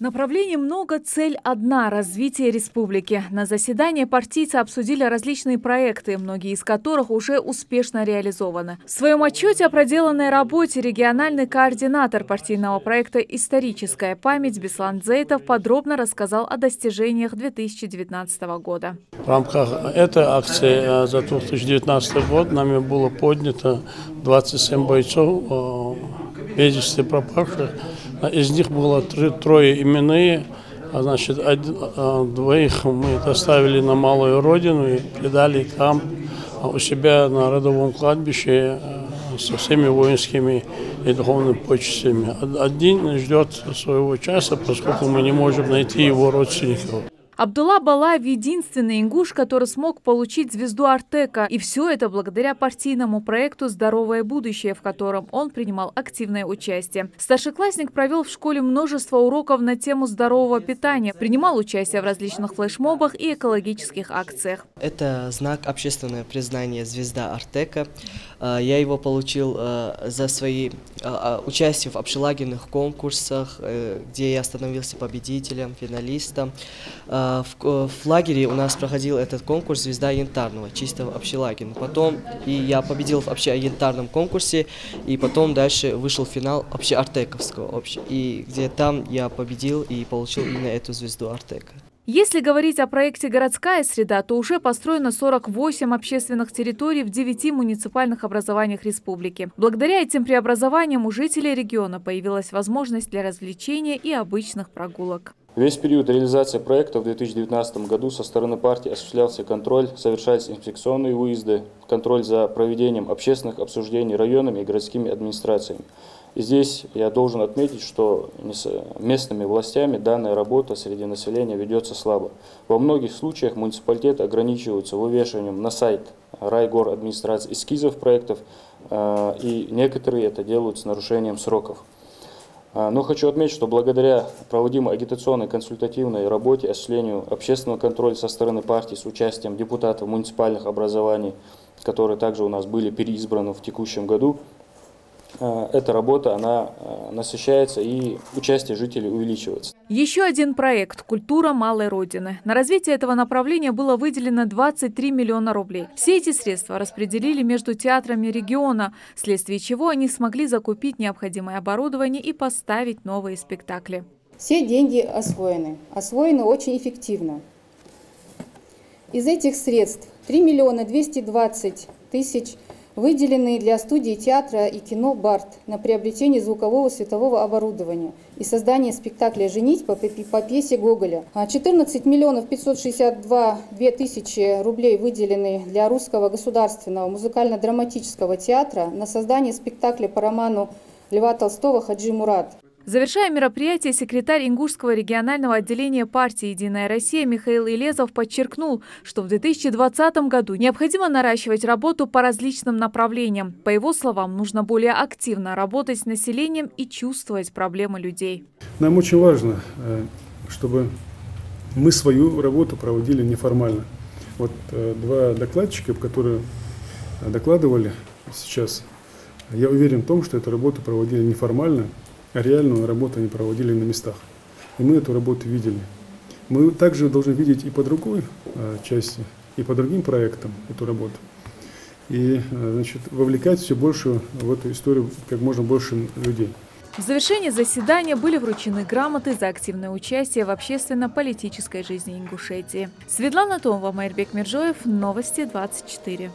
Направлений много, цель одна – развитие республики. На заседании партийцы обсудили различные проекты, многие из которых уже успешно реализованы. В своем отчете о проделанной работе региональный координатор партийного проекта «Историческая память» Беслан Дзейтов подробно рассказал о достижениях 2019 года. В рамках этой акции за 2019 год нами было поднято 27 бойцов, безвестно пропавших. Из них было трое именные, значит, двоих мы доставили на Малую Родину и передали там у себя на родовом кладбище со всеми воинскими и духовными почестями. Один ждет своего часа, поскольку мы не можем найти его родственников. Абдулла Балаев – единственный ингуш, который смог получить звезду Артека. И все это благодаря партийному проекту «Здоровое будущее», в котором он принимал активное участие. Старшеклассник провел в школе множество уроков на тему здорового питания, принимал участие в различных флешмобах и экологических акциях. Это знак общественного признания «Звезда Артека». Я его получил за свои участия в общелагерных конкурсах, где я становился победителем, финалистом. В лагере у нас проходил этот конкурс «Звезда янтарного», чистого общелагеря. Потом я победил в общеянтарном конкурсе, и потом дальше вышел в финал общеартековского, и где там я победил и получил именно эту звезду Артека. Если говорить о проекте «Городская среда», то уже построено 48 общественных территорий в 9 муниципальных образованиях республики. Благодаря этим преобразованиям у жителей региона появилась возможность для развлечения и обычных прогулок. Весь период реализации проекта в 2019 году со стороны партии осуществлялся контроль, совершались инспекционные выезды, контроль за проведением общественных обсуждений районами и городскими администрациями. И здесь я должен отметить, что местными властями данная работа среди населения ведется слабо. Во многих случаях муниципалитеты ограничиваются вывешиванием на сайт райгорадминистрации эскизов проектов, и некоторые это делают с нарушением сроков. Но хочу отметить, что благодаря проводимой агитационной консультативной работе, осуществлению общественного контроля со стороны партии с участием депутатов муниципальных образований, которые также у нас были переизбраны в текущем году, эта работа, она насыщается и участие жителей увеличивается. Еще один проект «Культура малой Родины». На развитие этого направления было выделено 23 миллиона рублей. Все эти средства распределили между театрами региона, вследствие чего они смогли закупить необходимое оборудование и поставить новые спектакли. Все деньги освоены очень эффективно. Из этих средств 3 миллиона 220 тысяч выделены для студии театра и кино «Барт» на приобретение звукового светового оборудования и создание спектакля «Женитьба» по пьесе Гоголя. 14 миллионов 562 тысячи рублей выделены для Русского государственного музыкально-драматического театра на создание спектакля по роману Льва Толстого «Хаджи Мурат». Завершая мероприятие, секретарь Ингушского регионального отделения партии «Единая Россия» Михаил Илезов подчеркнул, что в 2020 году необходимо наращивать работу по различным направлениям. По его словам, нужно более активно работать с населением и чувствовать проблемы людей. Нам очень важно, чтобы мы свою работу проводили неформально. Вот два докладчика, которые докладывали сейчас, я уверен в том, что эту работу проводили неформально, а реальную работу они проводили на местах. И мы эту работу видели. Мы также должны видеть и по другой части, и по другим проектам эту работу. И, значит, вовлекать все больше в эту историю как можно больше людей. В завершении заседания были вручены грамоты за активное участие в общественно-политической жизни Ингушетии. Светлана Томова, Майрбек Миржоев, Новости 24.